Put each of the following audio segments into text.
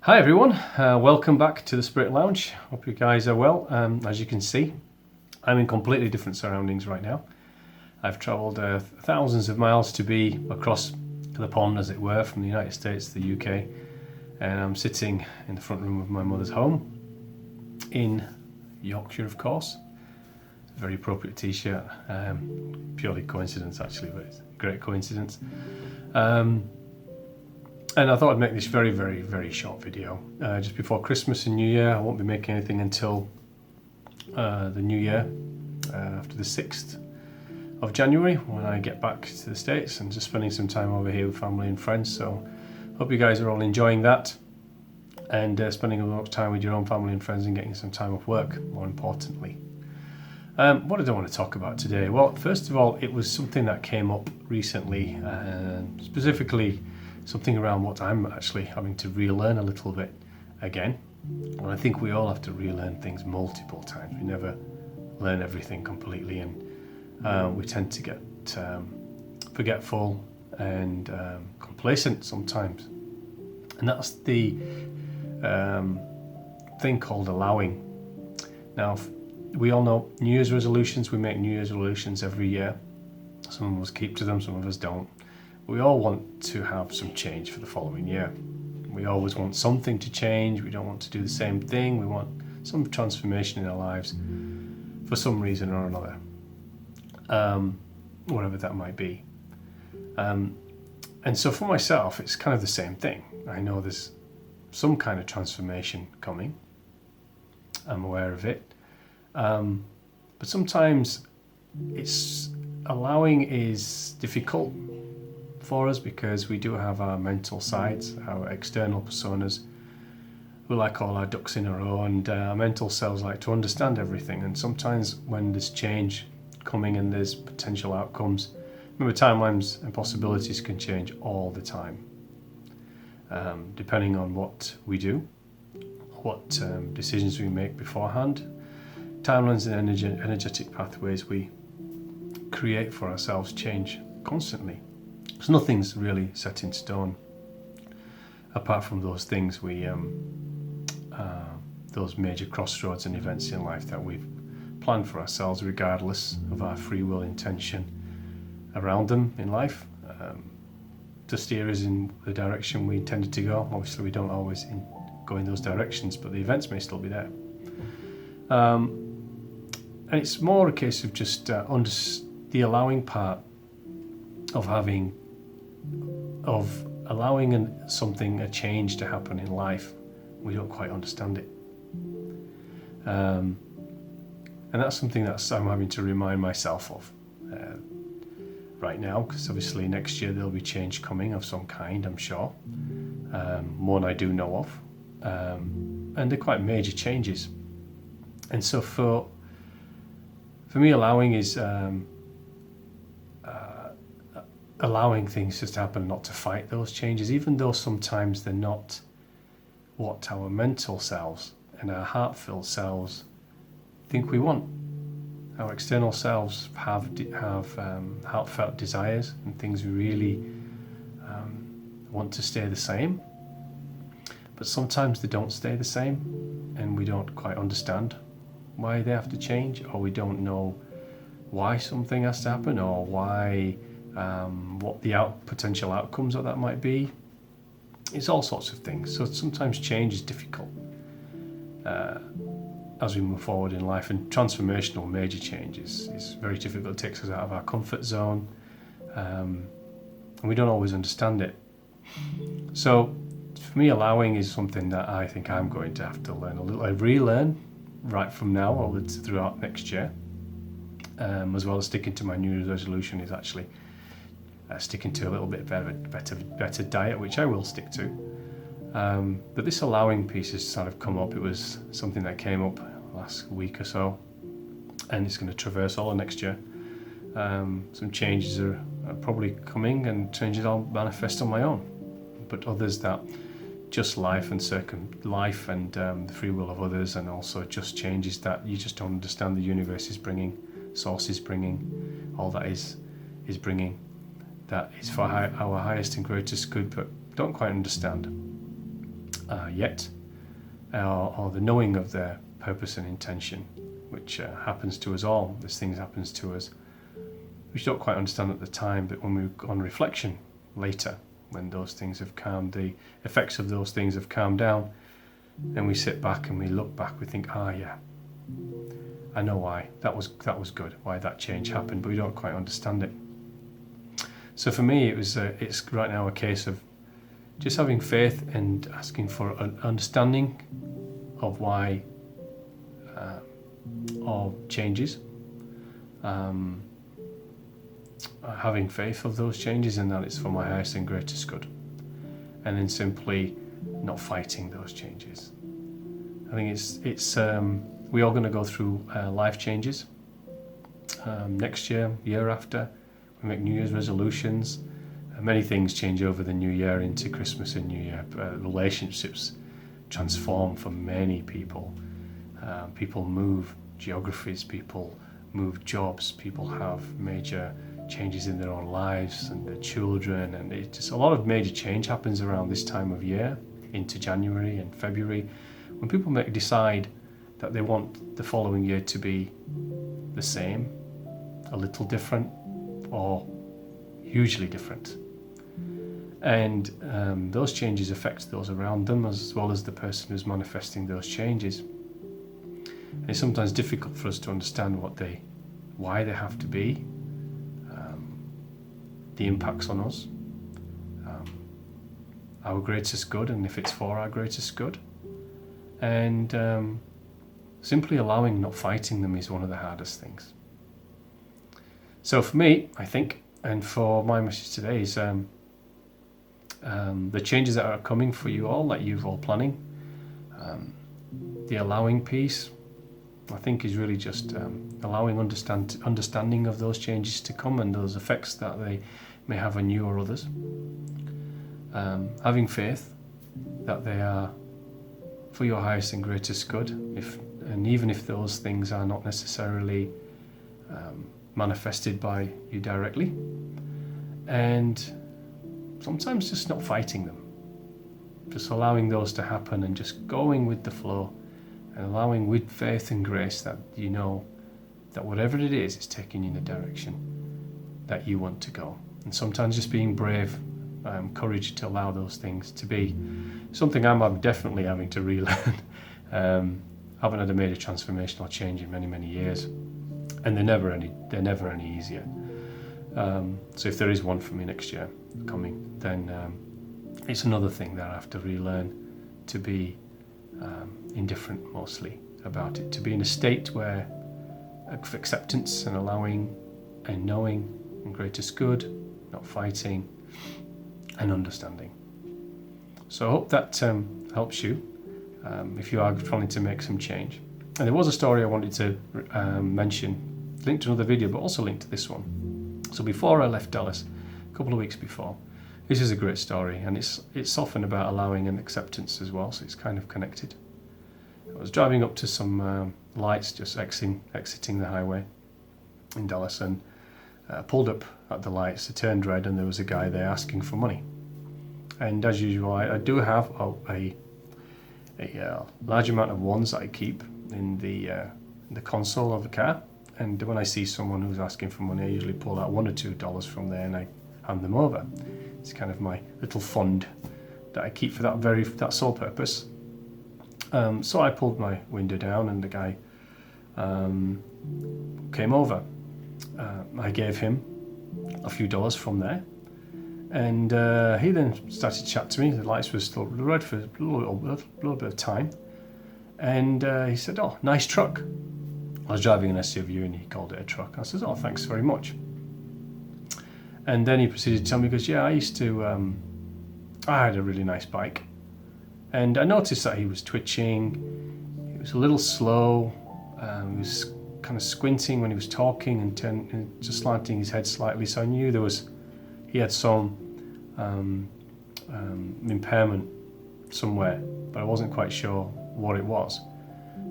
Hi everyone, welcome back to the Spirit Lounge. Hope you guys are well. As you can see, I'm in completely different surroundings right now. I've travelled thousands of miles to be across the pond, as it were, from the United States to the UK, and I'm sitting in the front room of my mother's home in Yorkshire, of course. It's a very appropriate t-shirt, purely coincidence actually, but it's a great coincidence. And I thought I'd make this very, very, very short video. Just before Christmas and New Year. I won't be making anything until the New Year, after the 6th of January, when I get back to the States, and just spending some time over here with family and friends. So hope you guys are all enjoying that, and spending a lot of time with your own family and friends and getting some time off work, more importantly. What did I want to talk about today? Well, first of all, it was something that came up recently, specifically something around what I'm actually having to relearn a little bit again. And I think we all have to relearn things multiple times. We never learn everything completely, and we tend to get forgetful and complacent sometimes. And that's the thing called allowing. Now, we all know New Year's resolutions. We make New Year's resolutions every year. Some of us keep to them, some of us don't. We all want to have some change for the following year. We always want something to change. We don't want to do the same thing. We want some transformation in our lives for some reason or another, whatever that might be. And so for myself, it's kind of the same thing. I know there's some kind of transformation coming. I'm aware of it. But sometimes allowing is difficult for us, because we do have our mental sides, our external personas, who like all our ducks in a row, and our mental selves like to understand everything. And sometimes when there's change coming and there's potential outcomes, remember, timelines and possibilities can change all the time, depending on what we do, what decisions we make beforehand. Timelines and energetic pathways we create for ourselves change constantly. So nothing's really set in stone, apart from those things those major crossroads and events in life that we've planned for ourselves, regardless of our free will intention around them in life, to steer us in the direction we intended to go. Obviously, we don't always go in those directions, but the events may still be there. And it's more a case of just the allowing part of allowing a change to happen in life. We don't quite understand it, and that's something that I'm having to remind myself of right now, because obviously next year there'll be change coming of some kind, I'm sure, one I do know of, and they're quite major changes. And so for me, allowing is allowing things just to happen, not to fight those changes, even though sometimes they're not what our mental selves and our heart-filled selves think we want. Our external selves have heartfelt desires and things we really want to stay the same, but sometimes they don't stay the same, and we don't quite understand why they have to change, or we don't know why something has to happen, or why what the potential outcomes of that might be. It's all sorts of things. So sometimes change is difficult as we move forward in life, and transformational major change is very difficult. It takes us out of our comfort zone, and we don't always understand it. So for me, allowing is something that I think I'm going to have to relearn right from now or throughout next year, as well as sticking to my New Year's resolution is actually sticking to a little bit better diet, which I will stick to. But this allowing piece has sort of come up. It was something that came up last week or so, and it's going to traverse all of next year. Some changes are probably coming, and changes I'll manifest on my own, but others that just life and the free will of others, and also just changes that you just don't understand. The universe is bringing, source is bringing, all that is bringing, that is for our highest and greatest good, but don't quite understand. yet, or the knowing of their purpose and intention, which happens to us all. This thing happens to us, which don't quite understand at the time, but when we on reflection later, when those things have calmed, the effects of those things have calmed down, then we sit back and we look back, we think, yeah, I know why, that was good, why that change happened, but we don't quite understand it. So for me, it's right now a case of just having faith and asking for an understanding of why of changes, having faith of those changes and that it's for my highest and greatest good, and then simply not fighting those changes. I think it's we're all going to go through life changes next year after. We make New Year's resolutions. Many things change over the new year into Christmas and New Year. Relationships transform for many people. People move geographies, people move jobs, people have major changes in their own lives and their children, and it's just a lot of major change happens around this time of year into January and February, when people decide that they want the following year to be the same, a little different, or hugely different. And those changes affect those around them as well as the person who's manifesting those changes. And it's sometimes difficult for us to understand why they have to be, the impacts on us, our greatest good, and if it's for our greatest good. And simply allowing, not fighting them, is one of the hardest things. So for me, I think, and for my message today is the changes that are coming for you all, that you're all planning, the allowing piece, I think is really just allowing understanding of those changes to come and those effects that they may have on you or others. Having faith that they are for your highest and greatest good, and even if those things are not necessarily manifested by you directly, and sometimes just not fighting them, just allowing those to happen and just going with the flow, and allowing with faith and grace that you know that whatever it is, it's taking you in the direction that you want to go. And sometimes just being brave, courage to allow those things to be. Something I'm definitely having to relearn. Haven't had a major transformational change in many, many years, and they're never any easier. So if there is one for me next year coming, then it's another thing that I have to relearn to be indifferent mostly about it, to be in a state where of acceptance and allowing and knowing and greatest good, not fighting, and understanding. So I hope that helps you if you are planning to make some change. And there was a story I wanted to mention, linked to another video, but also linked to this one. So before I left Dallas, a couple of weeks before, this is a great story, and it's often about allowing and acceptance as well, so it's kind of connected. I was driving up to some lights, just exiting the highway in Dallas, and pulled up at the lights. It turned red, and there was a guy there asking for money. And as usual, I do have a large amount of ones that I keep in the console of the car. And when I see someone who's asking for money, I usually pull out $1 or $2 from there and I hand them over. It's kind of my little fund that I keep for that sole purpose. So I pulled my window down, and the guy came over. I gave him a few dollars from there, and he then started to chat to me. The lights were still red for a little bit of time, and he said, "Oh, nice truck." I was driving an SUV and he called it a truck. I said, "Oh, thanks very much." And then he proceeded to tell me, he goes, "Yeah, I used to, I had a really nice bike." And I noticed that he was twitching, he was a little slow, he was kind of squinting when he was talking and just slanting his head slightly. So I knew he had some impairment somewhere, but I wasn't quite sure what it was.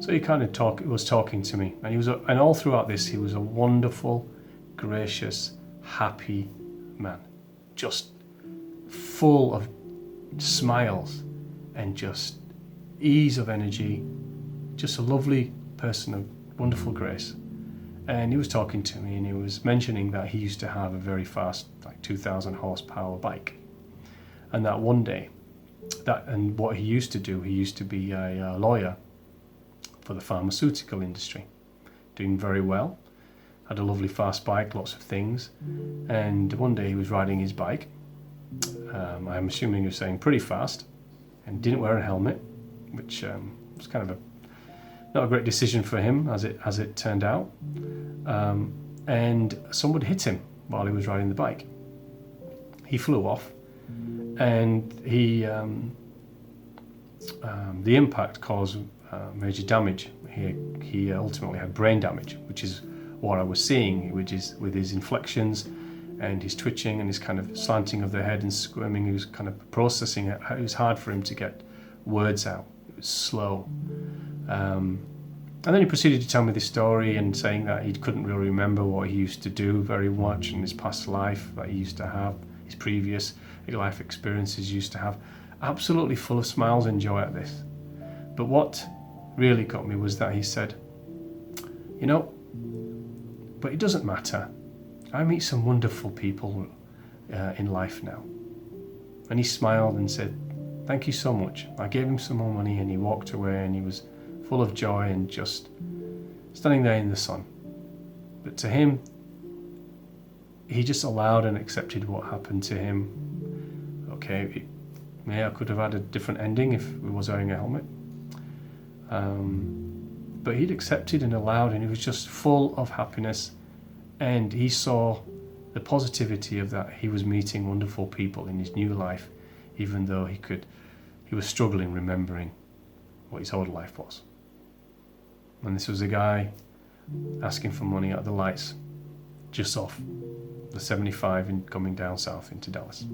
So he kind of was talking to me, and all throughout this, he was a wonderful, gracious, happy man, just full of smiles and just ease of energy, just a lovely person of wonderful grace. And he was talking to me, and he was mentioning that he used to have a very fast, like 2,000 horsepower bike, and that one day, and what he used to do, he used to be a lawyer for the pharmaceutical industry, doing very well, had a lovely fast bike, lots of things, and one day he was riding his bike, I'm assuming he was saying pretty fast, and didn't wear a helmet, which was kind of not a great decision for him, as it turned out, and someone hit him while he was riding the bike. He flew off, and the impact caused major damage. He ultimately had brain damage, which is what I was seeing, which is with his inflections and his twitching and his kind of slanting of the head and squirming. He was kind of processing it. It was hard for him to get words out. It was slow. And then he proceeded to tell me this story, and saying that he couldn't really remember what he used to do very much in his past life that he used to have, his previous life experiences he used to have. Absolutely full of smiles and joy at this. But what really got me was that he said, but it doesn't matter. I meet some wonderful people in life now. And he smiled and said, thank you so much. I gave him some more money, and he walked away, and he was full of joy and just standing there in the sun. But to him, he just allowed and accepted what happened to him. Okay, I could have had a different ending if he was wearing a helmet. But he'd accepted and allowed, and he was just full of happiness, and he saw the positivity of that. He was meeting wonderful people in his new life, even though he was struggling remembering what his old life was. And this was a guy asking for money at the lights just off the 75 and coming down south into Dallas.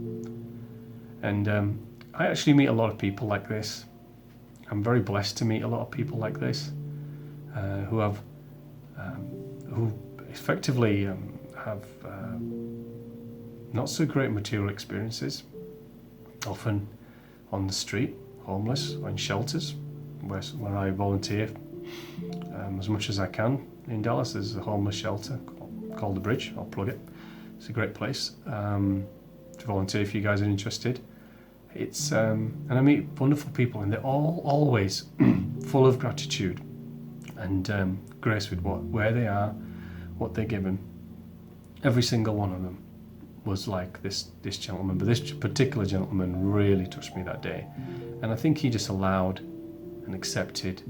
And I actually meet a lot of people like this. I'm very blessed to meet a lot of people like this, who effectively have not so great material experiences, often on the street, homeless, or in shelters, where I volunteer as much as I can. In Dallas, there's a homeless shelter called The Bridge. I'll plug it. It's a great place to volunteer if you guys are interested. It's and I meet wonderful people, and they're all always full of gratitude and grace with where they are, what they're given. Every single one of them was like this gentleman, but this particular gentleman really touched me that day, and I think he just allowed and accepted,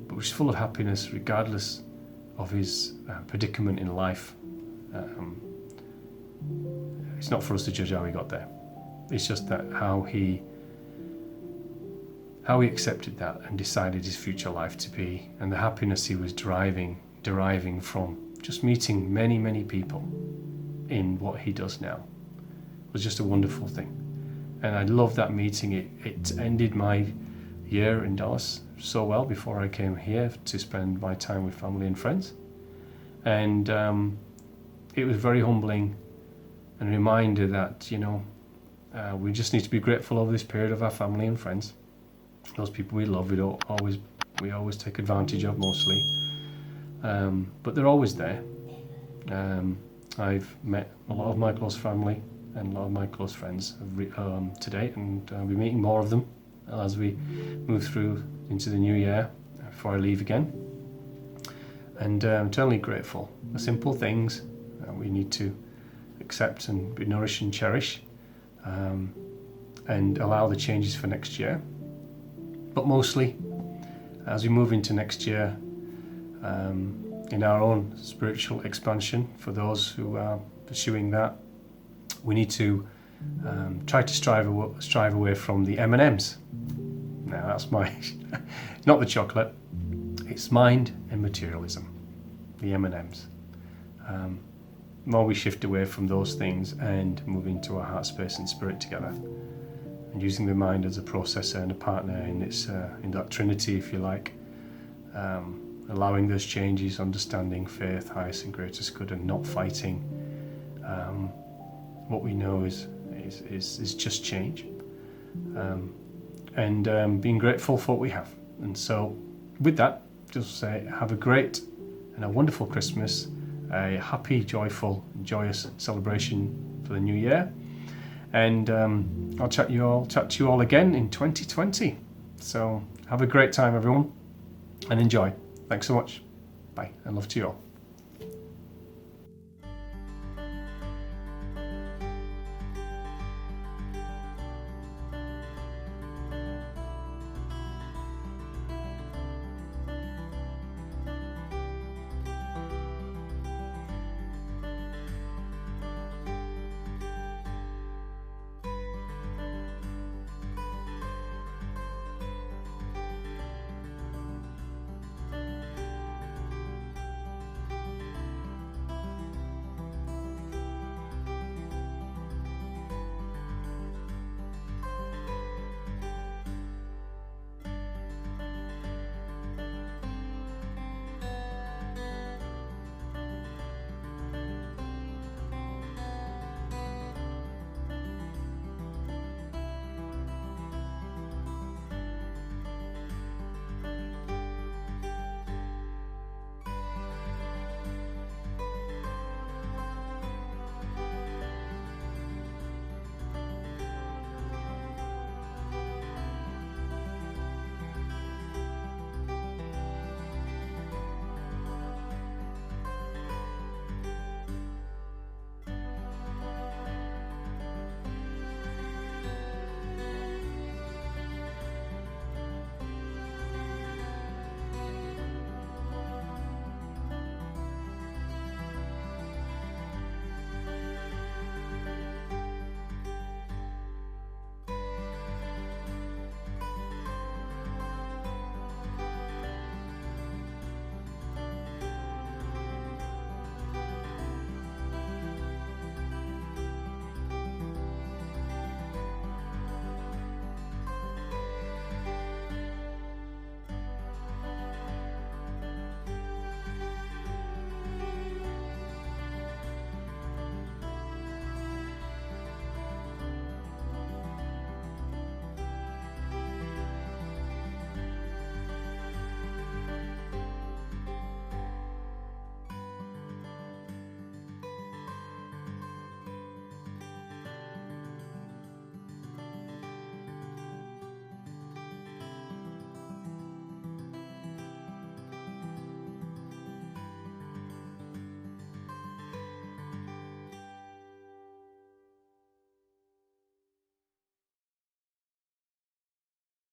but was full of happiness regardless of his predicament in life. It's not for us to judge how he got there. It's just that how he accepted that and decided his future life to be, and the happiness he was deriving from just meeting many, many people in what he does now was just a wonderful thing. And I love that meeting. It ended my year in Dallas so well before I came here to spend my time with family and friends. And it was very humbling and a reminder that, we just need to be grateful over this period of our family and friends. Those people we love, we always take advantage of mostly. But they're always there. I've met a lot of my close family and a lot of my close friends to date, and I'll be meeting more of them as we move through into the new year before I leave again. And I'm eternally grateful. The simple things we need to accept and nourish and cherish, and allow the changes for next year. But mostly, as we move into next year, in our own spiritual expansion, for those who are pursuing that, we need to try to strive away from the M&Ms. Now that's not the chocolate, it's mind and materialism, the M&Ms. More we shift away from those things and move into our heart space and spirit together, and using the mind as a processor and a partner in that trinity, if you like, allowing those changes, understanding faith, highest and greatest good, and not fighting what we know is just change, and being grateful for what we have. And so with that, just say have a great and a wonderful Christmas, a happy, joyful, joyous celebration for the new year. And I'll chat to you all again in 2020. So have a great time, everyone, and enjoy. Thanks so much. Bye, and love to you all.